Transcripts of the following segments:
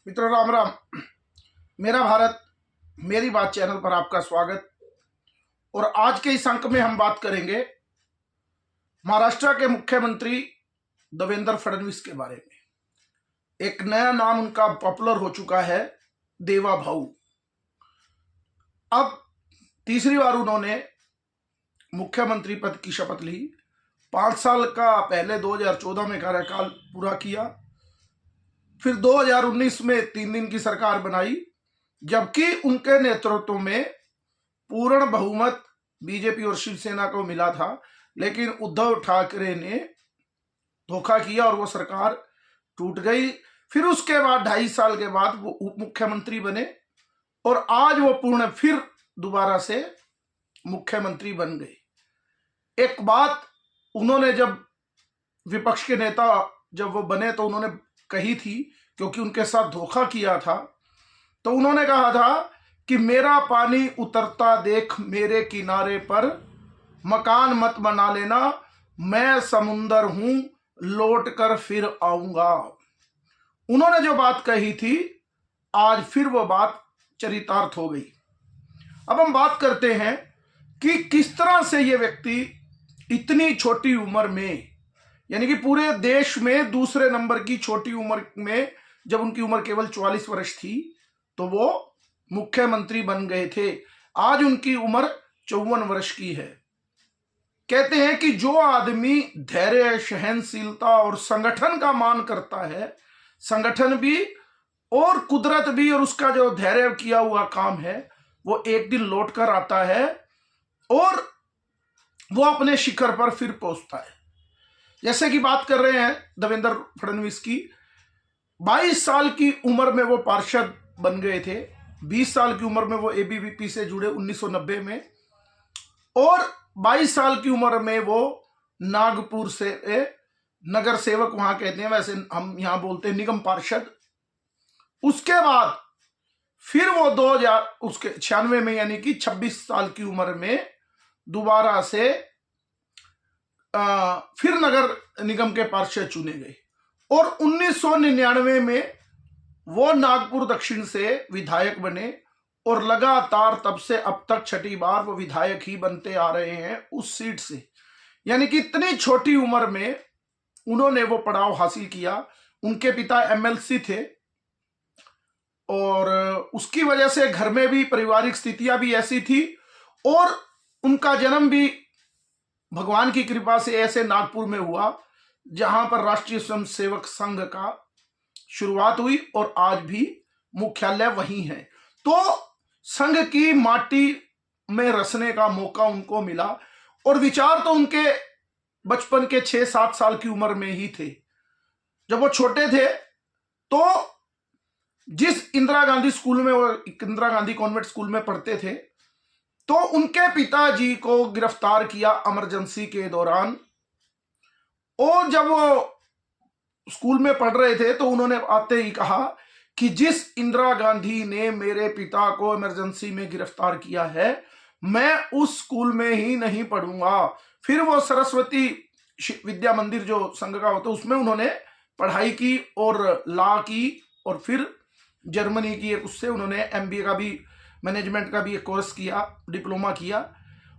मित्रों राम राम। मेरा भारत मेरी बात चैनल पर आपका स्वागत। और आज के इस अंक में हम बात करेंगे महाराष्ट्र के मुख्यमंत्री देवेंद्र फडणवीस के बारे में। एक नया नाम उनका पॉपुलर हो चुका है, देवा भाऊ। अब तीसरी बार उन्होंने मुख्यमंत्री पद की शपथ ली। 5 साल का पहले 2014 में कार्यकाल पूरा किया, फिर 2019 में 3 दिन की सरकार बनाई, जबकि उनके नेतृत्व में पूर्ण बहुमत बीजेपी और शिवसेना को मिला था। लेकिन उद्धव ठाकरे ने धोखा किया और वो सरकार टूट गई। फिर उसके बाद 2.5 साल के बाद वो उप मुख्यमंत्री बने और आज वो फिर दोबारा से मुख्यमंत्री बन गए। एक बात उन्होंने जब विपक्ष के नेता जब वो बने तो उन्होंने कही थी, क्योंकि उनके साथ धोखा किया था, तो उन्होंने कहा था कि मेरा पानी उतरता देख मेरे किनारे पर, मकान मत बना लेना, मैं समुंदर हूं लौट कर फिर आऊंगा। उन्होंने जो बात कही थी आज फिर वो बात चरितार्थ हो गई। अब हम बात करते हैं कि किस तरह से ये व्यक्ति इतनी छोटी उम्र में, यानी कि पूरे देश में दूसरे नंबर की छोटी उम्र में, जब उनकी उम्र केवल 44 वर्ष थी तो वो मुख्यमंत्री बन गए थे। आज उनकी उम्र 54 वर्ष की है। कहते हैं कि जो आदमी धैर्य, सहनशीलता और संगठन का मान करता है, संगठन भी और कुदरत भी, और उसका जो धैर्य किया हुआ काम है, वो एक दिन लौट कर आता है और वो अपने शिखर पर फिर पहुंचता है। जैसे कि बात कर रहे हैं देवेंद्र फडणवीस की, 22 साल की उम्र में वो पार्षद बन गए थे। 20 साल की उम्र में वो एबीवीपी से जुड़े 1990 में, और 22 साल की उम्र में वो नागपुर से नगर सेवक वहां कहते हैं, वैसे हम यहां बोलते हैं निगम पार्षद। उसके बाद फिर वो 96 में, यानी कि 26 साल की उम्र में दोबारा से फिर नगर निगम के पार्षद चुने गए और 1999 में वो नागपुर दक्षिण से विधायक बने और लगातार तब से अब तक 6ठी बार वो विधायक ही बनते आ रहे हैं उस सीट से। यानी कि इतनी छोटी उम्र में उन्होंने वो पड़ाव हासिल किया। उनके पिता एमएलसी थे और उसकी वजह से घर में भी पारिवारिक स्थितियां भी ऐसी थी, और उनका जन्म भी भगवान की कृपा से ऐसे नागपुर में हुआ जहां पर राष्ट्रीय स्वयंसेवक संघ का शुरुआत हुई और आज भी मुख्यालय वहीं है। तो संघ की माटी में रसने का मौका उनको मिला और विचार तो उनके बचपन के 6-7 साल की उम्र में ही थे। जब वो छोटे थे तो जिस इंदिरा गांधी स्कूल में, वो इंदिरा गांधी कॉन्वेंट स्कूल में पढ़ते थे, तो उनके पिताजी को गिरफ्तार किया इमरजेंसी के दौरान। और जब वो स्कूल में पढ़ रहे थे तो उन्होंने आते ही कहा कि जिस इंदिरा गांधी ने मेरे पिता को इमरजेंसी में गिरफ्तार किया है, मैं उस स्कूल में ही नहीं पढ़ूंगा। फिर वो सरस्वती विद्या मंदिर जो संघ का होता है उसमें उन्होंने पढ़ाई की और लॉ की, और फिर जर्मनी की उससे उन्होंने एमबीए का भी, मैनेजमेंट का भी एक कोर्स किया, डिप्लोमा किया।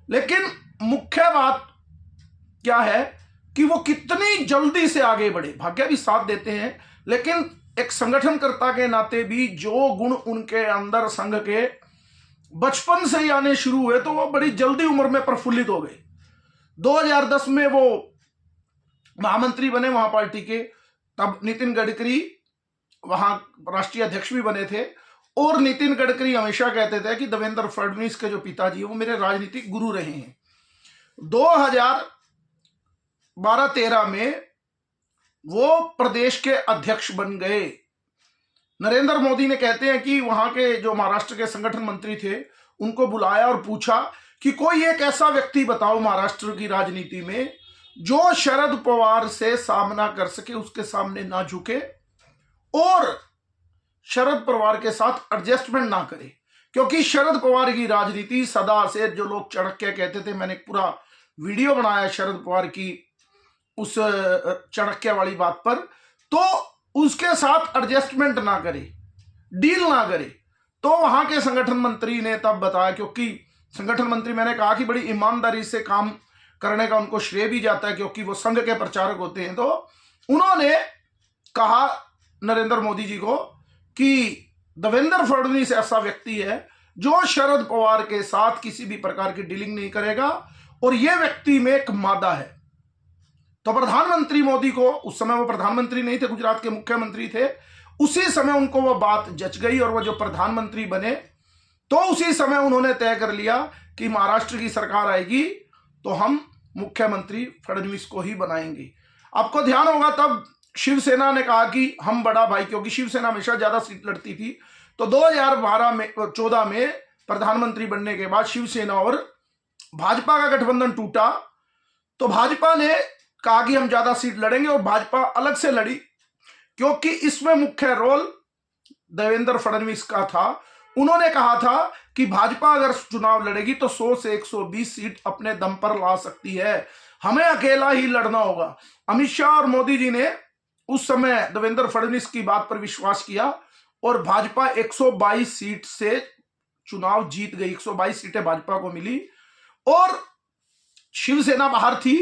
लेकिन मुख्य बात क्या है कि वो कितनी जल्दी से आगे बढ़े। भाग्य भी साथ देते हैं, लेकिन एक संगठनकर्ता के नाते भी जो गुण उनके अंदर संघ के बचपन से ही आने शुरू हुए, तो वो बड़ी जल्दी उम्र में प्रफुल्लित हो गए। 2010 में वो महामंत्री बने वहां पार्टी के। तब नितिन गडकरी वहां राष्ट्रीय अध्यक्ष भी बने थे, और नितिन गडकरी हमेशा कहते थे कि देवेंद्र फडणवीस के जो पिताजी वो मेरे राजनीतिक गुरु रहे हैं। 2012-13 में वो प्रदेश के अध्यक्ष बन गए। नरेंद्र मोदी ने, कहते हैं कि वहां के जो महाराष्ट्र के संगठन मंत्री थे उनको बुलाया और पूछा कि कोई एक ऐसा व्यक्ति बताओ महाराष्ट्र की राजनीति में जो शरद पवार से सामना कर सके, उसके सामने ना झुके और शरद पवार के साथ एडजस्टमेंट ना करे। क्योंकि शरद पवार की राजनीति सदा से, जो लोग चाणक्य कहते थे, मैंने एक पूरा वीडियो बनाया शरद पवार की उस चाणक्य वाली बात पर, तो उसके साथ एडजस्टमेंट ना करे। डील ना करे। तो वहां के संगठन मंत्री ने तब बताया, क्योंकि संगठन मंत्री मैंने कहा कि बड़ी ईमानदारी से काम करने का उनको श्रेय भी जाता है, क्योंकि वो संघ के प्रचारक होते हैं। तो उन्होंने कहा नरेंद्र मोदी जी को कि देवेंद्र फडणवीस ऐसा व्यक्ति है जो शरद पवार के साथ किसी भी प्रकार की डीलिंग नहीं करेगा, और यह व्यक्ति में एक मादा है। तो प्रधानमंत्री मोदी को, उस समय वो प्रधानमंत्री नहीं थे, गुजरात के मुख्यमंत्री थे, उसी समय उनको वो बात जच गई और वो जो प्रधानमंत्री बने, तो उसी समय उन्होंने तय कर लिया कि महाराष्ट्र की सरकार आएगी तो हम मुख्यमंत्री फडणवीस को ही बनाएंगे। आपको ध्यान होगा तब शिवसेना ने कहा कि हम बड़ा भाई, क्योंकि शिवसेना हमेशा ज्यादा सीट लड़ती थी, तो 2014 में प्रधानमंत्री बनने के बाद शिवसेना और भाजपा का गठबंधन टूटा। तो भाजपा ने कहा कि हम ज्यादा सीट लड़ेंगे, और भाजपा अलग से लड़ी, क्योंकि इसमें मुख्य रोल देवेंद्र फडणवीस का था। उन्होंने कहा था कि भाजपा अगर चुनाव लड़ेगी तो 100 से 120 सीट अपने दम पर ला सकती है, हमें अकेला ही लड़ना होगा। अमित शाह और मोदी जी ने उस समय देवेंद्र फडणवीस की बात पर विश्वास किया, और भाजपा 122 सीट से चुनाव जीत गई। 122 सीटें भाजपा को मिली, और शिवसेना बाहर थी,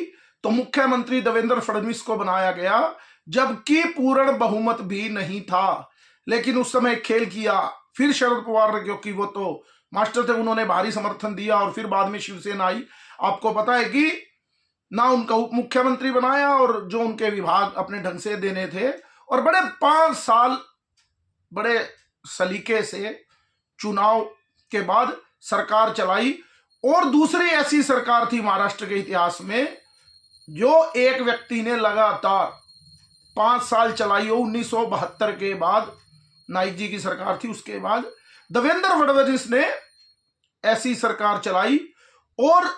तो मुख्यमंत्री देवेंद्र फडणवीस को बनाया गया, जबकि पूर्ण बहुमत भी नहीं था। लेकिन उस समय खेल किया, फिर शरद पवार ने, क्योंकि वो तो मास्टर थे, उन्होंने भारी समर्थन दिया, और फिर बाद में शिवसेना आई। आपको पता है कि ना उनका उप मुख्यमंत्री बनाया, और जो उनके विभाग अपने ढंग से देने थे, और बड़े 5 साल बड़े सलीके से चुनाव के बाद सरकार चलाई। और दूसरी ऐसी सरकार थी महाराष्ट्र के इतिहास में जो एक व्यक्ति ने लगातार 5 साल चलाई हो। 1972 के बाद नाइक जी की सरकार थी, उसके बाद देवेंद्र फडणवीस ने ऐसी सरकार चलाई, और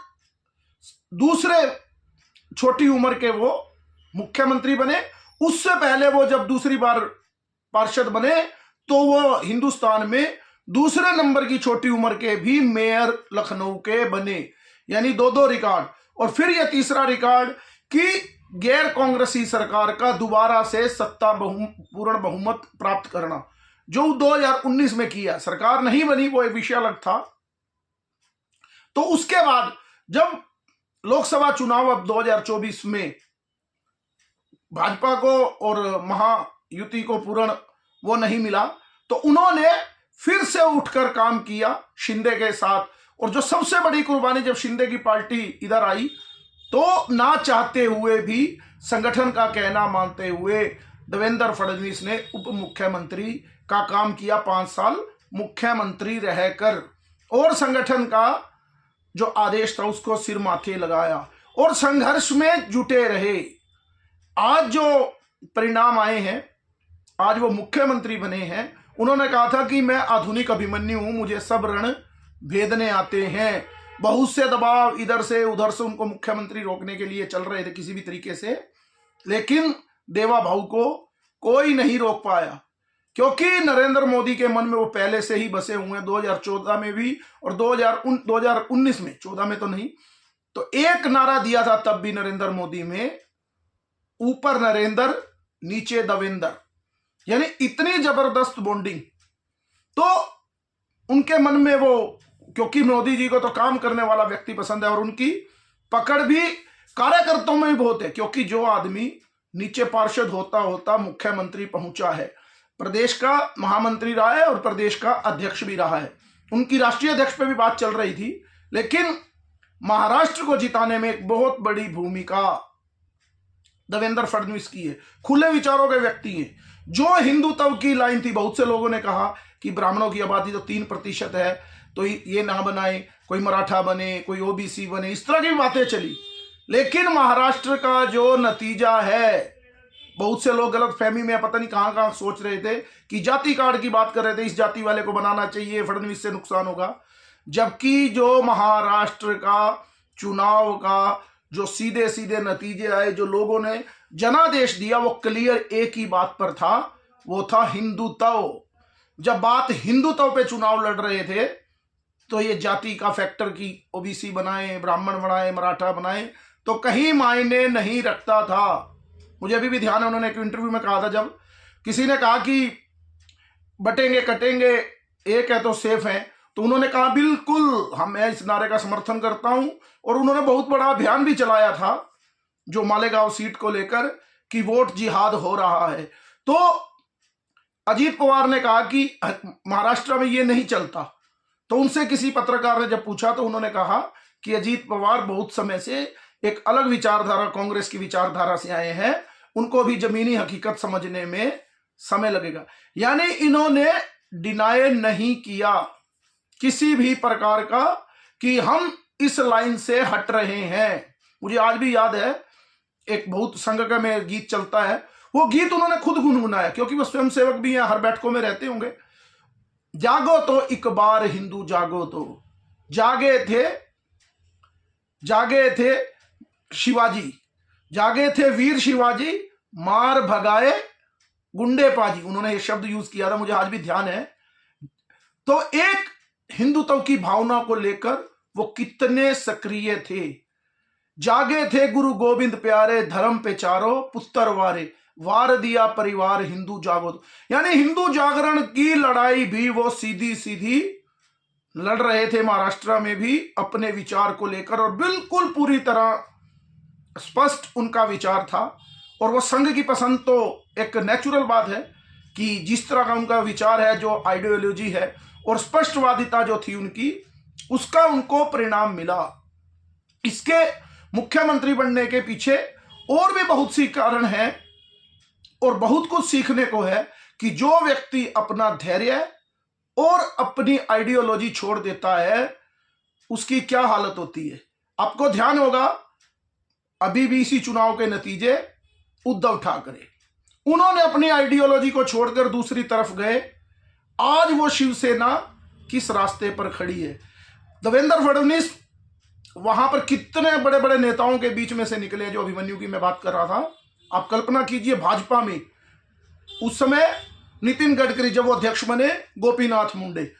दूसरे छोटी उम्र के वो मुख्यमंत्री बने। उससे पहले वो जब दूसरी बार पार्षद बने, तो वो हिंदुस्तान में दूसरे नंबर की छोटी उम्र के भी मेयर लखनऊ के बने, यानी 2-2 रिकॉर्ड। और फिर यह तीसरा रिकॉर्ड कि गैर कांग्रेसी सरकार का दोबारा से सत्ता पूर्ण बहुमत प्राप्त करना, जो 2019 में किया। सरकार नहीं बनी, वो एक विषय अलग था। तो उसके बाद जब लोकसभा चुनाव अब 2024 में भाजपा को और महायुति को पूर्ण वो नहीं मिला, तो उन्होंने फिर से उठकर काम किया शिंदे के साथ। और जो सबसे बड़ी कुर्बानी, जब शिंदे की पार्टी इधर आई, तो ना चाहते हुए भी, संगठन का कहना मानते हुए, देवेंद्र फडणवीस ने उप मुख्यमंत्री का काम किया। 5 साल मुख्यमंत्री रहकर, और संगठन का जो आदेश था उसको सिर माथे लगाया, और संघर्ष में जुटे रहे। आज जो परिणाम आए हैं, आज वो मुख्यमंत्री बने हैं। उन्होंने कहा था कि मैं आधुनिक अभिमन्यु हूं, मुझे सब रण भेदने आते हैं। बहुत से दबाव इधर से उधर से उनको मुख्यमंत्री रोकने के लिए चल रहे थे किसी भी तरीके से, लेकिन देवा भाऊ को कोई नहीं रोक पाया, क्योंकि नरेंद्र मोदी के मन में वो पहले से ही बसे हुए हैं। 2014 में भी और 2019 में, 14 में तो नहीं, तो एक नारा दिया था तब भी नरेंद्र मोदी में, ऊपर नरेंद्र नीचे देवेंद्र, यानी इतनी जबरदस्त बॉन्डिंग। तो उनके मन में वो, क्योंकि मोदी जी को तो काम करने वाला व्यक्ति पसंद है, और उनकी पकड़ भी कार्यकर्ताओं में भी बहुत है, क्योंकि जो आदमी नीचे पार्षद होता होता मुख्यमंत्री पहुंचा है, प्रदेश का महामंत्री रहा है और प्रदेश का अध्यक्ष भी रहा है। उनकी राष्ट्रीय अध्यक्ष पे भी बात चल रही थी, लेकिन महाराष्ट्र को जिताने में एक बहुत बड़ी भूमिका देवेंद्र फडणवीस की है। खुले विचारों के व्यक्ति हैं। जो हिंदुत्व की लाइन थी, बहुत से लोगों ने कहा कि ब्राह्मणों की आबादी तो 3% है, तो ये ना बनाए, कोई मराठा बने, कोई ओबीसी बने, इस तरह की बातें चली। लेकिन महाराष्ट्र का जो नतीजा है, बहुत से लोग गलत फहमी में, पता नहीं कहां कहां सोच रहे थे कि जाति कार्ड की बात कर रहे थे, इस जाति वाले को बनाना चाहिए, फडणवीस से नुकसान होगा। जबकि जो महाराष्ट्र का चुनाव का जो सीधे सीधे नतीजे आए, जो लोगों ने जनादेश दिया, वो क्लियर एक ही बात पर था, वो था हिंदुत्व। जब बात हिंदुत्व पे चुनाव लड़ रहे थे, तो ये जाति का फैक्टर की ओबीसी बनाए, ब्राह्मण बनाए, मराठा बनाए, तो कहीं मायने नहीं रखता था। मुझे अभी भी ध्यान है, उन्होंने एक इंटरव्यू में कहा था, जब किसी ने कहा कि बटेंगे कटेंगे एक है तो सेफ है। तो उन्होंने कहा बिल्कुल मैं इस नारे का समर्थन करता हूं, और उन्होंने बहुत बड़ा अभियान भी चलाया था जो मालेगांव सीट को लेकर कि वोट जिहाद हो रहा है। तो अजीत पवार ने कहा कि महाराष्ट्र में ये नहीं चलता। तो उनसे किसी पत्रकार ने जब पूछा तो उन्होंने कहा कि अजीत पवार बहुत समय से एक अलग विचारधारा, कांग्रेस की विचारधारा से आए हैं, उनको भी जमीनी हकीकत समझने में समय लगेगा। यानी इन्होंने डिनाय नहीं किया किसी भी प्रकार का कि हम इस लाइन से हट रहे हैं। मुझे आज भी याद है एक बहुत संघ का में गीत चलता है, वो गीत उन्होंने खुद गुनगुनाया क्योंकि वो स्वयं सेवक भी हैं, हर बैठकों में रहते होंगे। जागो तो एक बार हिंदू जागो तो, जागे थे शिवाजी, जागे थे वीर शिवाजी, मार भगाए गुंडे पाजी। उन्होंने ये शब्द यूज किया था, मुझे आज भी ध्यान है। तो एक हिंदुत्व की भावना को लेकर वो कितने सक्रिय थे। जागे थे गुरु गोविंद प्यारे, धर्म पे चारो पुत्र वारे, वार दिया परिवार हिंदू जागो। यानी हिंदू जागरण की लड़ाई भी वो सीधी सीधी लड़ रहे थे महाराष्ट्र में भी अपने विचार को लेकर, और बिल्कुल पूरी तरह स्पष्ट उनका विचार था। और वो संघ की पसंद तो एक नेचुरल बात है कि जिस तरह का उनका विचार है, जो आइडियोलॉजी है और स्पष्टवादिता जो थी उनकी, उसका उनको परिणाम मिला। इसके मुख्यमंत्री बनने के पीछे और भी बहुत सी कारण है और बहुत कुछ सीखने को है कि जो व्यक्ति अपना धैर्य और अपनी आइडियोलॉजी छोड़ देता है उसकी क्या हालत होती है। आपको ध्यान होगा अभी भी इसी चुनाव के नतीजे, उद्धव ठाकरे उन्होंने अपनी आइडियोलॉजी को छोड़कर दूसरी तरफ गए। आज वो शिवसेना किस रास्ते पर खड़ी है। देवेंद्र फडणवीस वहां पर कितने बड़े बड़े नेताओं के बीच में से निकले, जो अभिमन्यु की मैं बात कर रहा था। आप कल्पना कीजिए भाजपा में उस समय नितिन गडकरी जब वो अध्यक्ष बने, गोपीनाथ मुंडे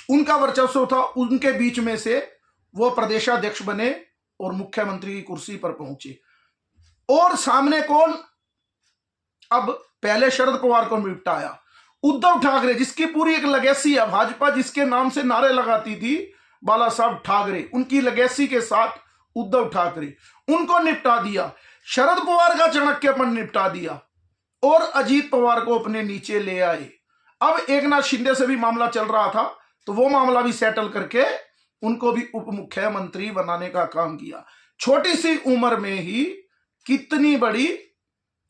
उनका वर्चस्व था, उनके बीच में से वो प्रदेशाध्यक्ष बने और मुख्यमंत्री की कुर्सी पर पहुंचे। और सामने कौन, अब पहले शरद पवार को निपटाया, उद्धव ठाकरे जिसकी पूरी एक लेगेसी है, भाजपा जिसके नाम से नारे लगाती थी बाला साहब ठाकरे, उनकी लेगेसी के साथ उद्धव ठाकरे, उनको निपटा दिया। शरद पवार का चाणक्यपन निपटा दिया और अजीत पवार को अपने नीचे ले आए। अब एकनाथ शिंदे से भी मामला चल रहा था तो वो मामला भी सेटल करके उनको भी उप मुख्यमंत्री बनाने का काम किया। छोटी सी उम्र में ही कितनी बड़ी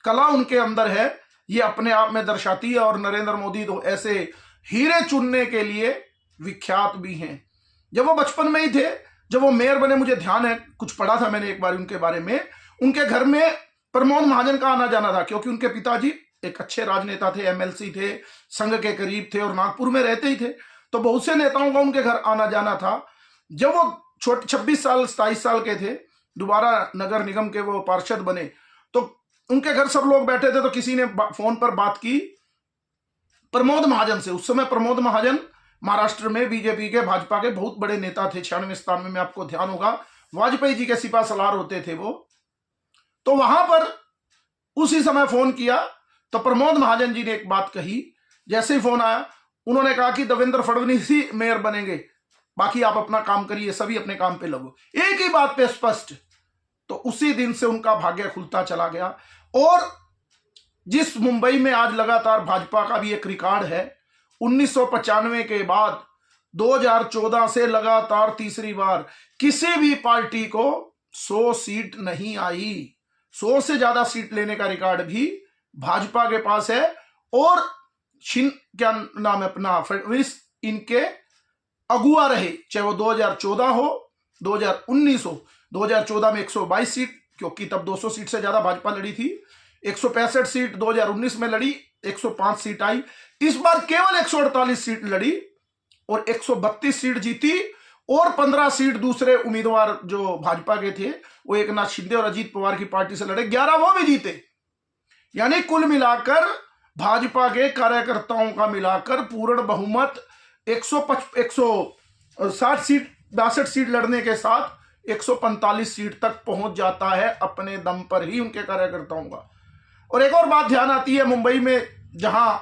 कला उनके अंदर है, ये अपने आप में दर्शाती है। और नरेंद्र मोदी तो ऐसे हीरे चुनने के लिए विख्यात भी हैं। जब वो बचपन में ही थे, जब वो मेयर बने, मुझे ध्यान है कुछ पढ़ा था मैंने एक बार उनके बारे में, उनके घर में प्रमोद महाजन का आना जाना था क्योंकि उनके पिताजी एक अच्छे राजनेता थे, एमएलसी थे, संघ के करीब थे और नागपुर में रहते ही थे। तो बहुत से नेताओं का उनके घर आना जाना था। जब वो 26 साल 27 साल के थे, दोबारा नगर निगम के वो पार्षद बने, तो उनके घर सब लोग बैठे थे। तो किसी ने फोन पर बात की प्रमोद महाजन से। उस समय प्रमोद महाजन महाराष्ट्र में बीजेपी के, भाजपा के बहुत बड़े नेता थे। 96-97 में आपको ध्यान होगा वाजपेयी जी के सिपा सलार होते थे वो। तो वहां पर उसी समय फोन किया तो प्रमोद महाजन जी ने एक बात कही। जैसे ही फोन आया उन्होंने कहा कि देवेंद्र फडणवीस ही मेयर बनेंगे, बाकी आप अपना काम करिए, सभी अपने काम पे लगो। एक ही बात पे स्पष्ट। तो उसी दिन से उनका भाग्य खुलता चला गया। और जिस मुंबई में आज लगातार भाजपा का भी एक रिकॉर्ड है, 1995 के बाद 2014 से लगातार तीसरी बार किसी भी पार्टी को 100 सीट नहीं आई। 100 से ज्यादा सीट लेने का रिकॉर्ड भी भाजपा के पास है। और क्या नाम है अपना, फडणवीस इनके अगुआ रहे, चाहे वो 2014 हो 2019 हो। 2014 में 122 सीट, क्योंकि तब 200 सीट से ज्यादा भाजपा लड़ी थी। 165 सीट 2019 में लड़ी, 105 सीट आई। इस बार केवल 148 सीट लड़ी और 132 सीट जीती। और 15 सीट दूसरे उम्मीदवार जो भाजपा के थे, वो एकनाथ शिंदे और अजीत पवार की पार्टी से लड़े, 11 वो भी जीते। यानी कुल मिलाकर भाजपा के कार्यकर्ताओं का मिलाकर पूर्ण बहुमत 160 सीट 62 सीट लड़ने के साथ 145 सीट तक पहुंच जाता है अपने दम पर ही उनके कार्यकर्ताओं का। और एक और बात ध्यान आती है, मुंबई में जहां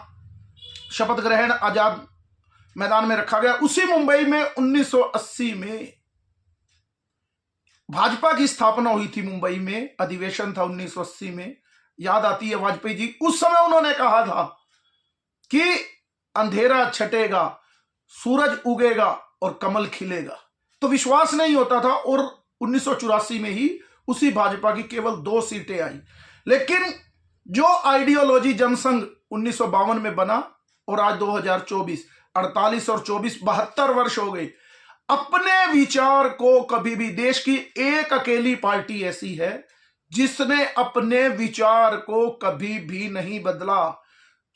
शपथ ग्रहण आजाद मैदान में रखा गया। उसी मुंबई में 1980 में भाजपा की स्थापना हुई थी। मुंबई में अधिवेशन था 1980 में, याद आती है वाजपेयी जी। उस समय उन्होंने कहा था कि अंधेरा छटेगा, सूरज उगेगा और कमल खिलेगा। तो विश्वास नहीं होता था और 1984 में ही उसी भाजपा की केवल 2 सीटें आई। लेकिन जो आइडियोलॉजी जनसंघ 1952 में बना और आज 2024, 48 और 24, 72 वर्ष हो गए, अपने विचार को कभी भी, देश की एक अकेली पार्टी ऐसी है जिसने अपने विचार को कभी भी नहीं बदला।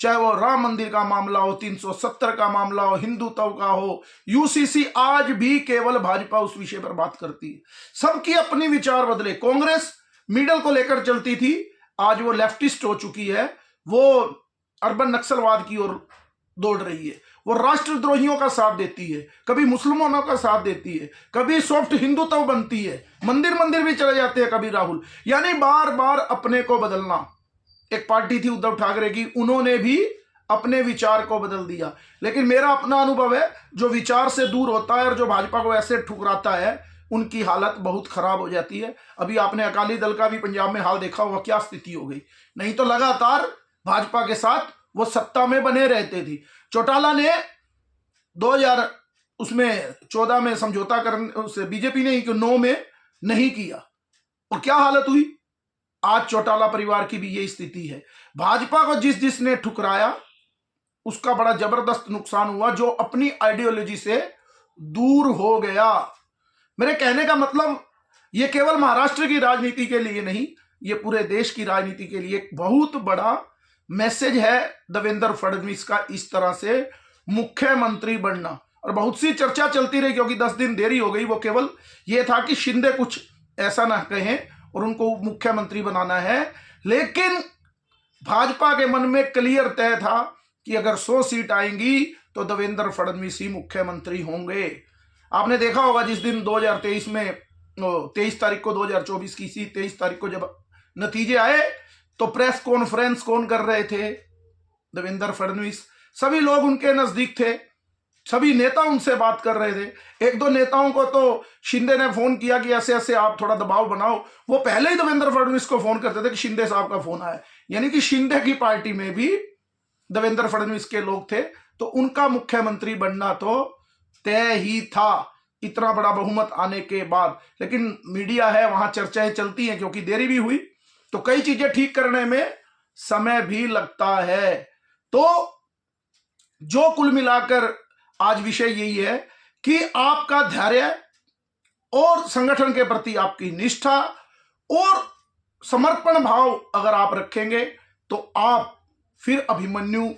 चाहे वो राम मंदिर का मामला हो, 370 का मामला हो, हिंदुत्व का हो, यूसीसी, आज भी केवल भाजपा उस विषय पर बात करती है। सबकी अपनी विचार बदले। कांग्रेस मिडल को लेकर चलती थी, आज वो लेफ्टिस्ट हो चुकी है, वो अर्बन नक्सलवाद की ओर दौड़ रही है। वो राष्ट्रद्रोहियों का साथ देती है, कभी मुसलमानों का साथ देती है, कभी सॉफ्ट हिंदुत्व बनती है, मंदिर भी चले जाते हैं कभी राहुल। यानी बार बार अपने को बदलना। एक पार्टी थी उद्धव ठाकरे की, उन्होंने भी अपने विचार को बदल दिया। लेकिन मेरा अपना अनुभव है, जो विचार से दूर होता है और जो भाजपा को ऐसे ठुकराता है, उनकी हालत बहुत खराब हो जाती है। अभी आपने अकाली दल का भी पंजाब में हाल देखा होगा, क्या स्थिति हो गई। नहीं तो लगातार भाजपा के साथ वो सत्ता में बने रहते थे। चौटाला ने 2014 में समझौता करने से बीजेपी ने 9 में नहीं किया, और क्या हालत हुई। आज चौटाला परिवार की भी यही स्थिति है। भाजपा को जिसने ठुकराया उसका बड़ा जबरदस्त नुकसान हुआ, जो अपनी आइडियोलॉजी से दूर हो गया। मेरे कहने का मतलब ये केवल महाराष्ट्र की राजनीति के लिए नहीं, ये पूरे देश की राजनीति के लिए एक बहुत बड़ा मैसेज है देवेंद्र फडणवीस का, इस तरह से मुख्यमंत्री बनना। और बहुत सी चर्चा चलती रही, क्योंकि 10 दिन देरी हो गई। वो केवल ये था कि शिंदे कुछ ऐसा ना कहें और उनको मुख्यमंत्री बनाना है। लेकिन भाजपा के मन में क्लियर तय था कि अगर 100 सीट आएंगी तो देवेंद्र फडणवीस ही मुख्यमंत्री होंगे। आपने देखा होगा जिस दिन 2023 में 23 तारीख को 2024 की 23 तारीख को जब नतीजे आए, तो प्रेस कॉन्फ्रेंस कौन कर रहे थे? देवेंद्र फडणवीस। सभी लोग उनके नजदीक थे, सभी नेता उनसे बात कर रहे थे। 1-2 नेताओं को तो शिंदे ने फोन किया कि ऐसे ऐसे आप थोड़ा दबाव बनाओ। वो पहले ही देवेंद्र फडणवीस को फोन करते थे कि शिंदे साहब का फोन आया। यानी कि शिंदे की पार्टी में भी देवेंद्र फडणवीस के लोग थे, तो उनका मुख्यमंत्री बनना तो तय ही था, इतना बड़ा बहुमत आने के बाद। लेकिन मीडिया है, वहां चर्चाएं चलती हैं, क्योंकि देरी भी हुई तो कई चीजें ठीक करने में समय भी लगता है। तो जो कुल मिलाकर आज विषय यही है कि आपका धैर्य और संगठन के प्रति आपकी निष्ठा और समर्पण भाव अगर आप रखेंगे, तो आप फिर अभिमन्यु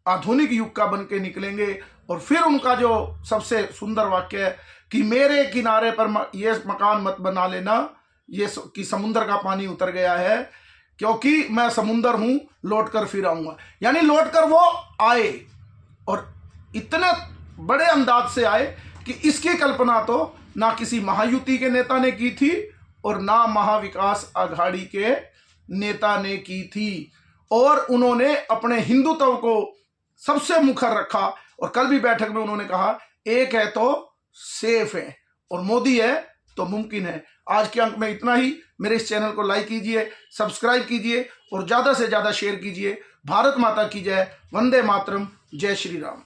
आधुनिक युग का बन के निकलेंगे। और फिर उनका जो सबसे सुंदर वाक्य है कि मेरे किनारे पर ये मकान मत बना लेना, ये कि समुद्र का पानी उतर गया है, क्योंकि मैं समुद्र हूं, लौट कर फिर आऊंगा। यानी लौट कर वो आए, और इतने बड़े अंदाज से आए कि इसकी कल्पना तो ना किसी महायुति के नेता ने की थी और ना महाविकास आघाड़ी के नेता ने की थी। और उन्होंने अपने हिंदुत्व को सबसे मुखर रखा। और कल भी बैठक में उन्होंने कहा, एक है तो सेफ है और मोदी है तो मुमकिन है। आज के अंक में इतना ही। मेरे इस चैनल को लाइक कीजिए, सब्सक्राइब कीजिए और ज्यादा से ज्यादा शेयर कीजिए। भारत माता की जय। वंदे मातरम। जय श्री राम।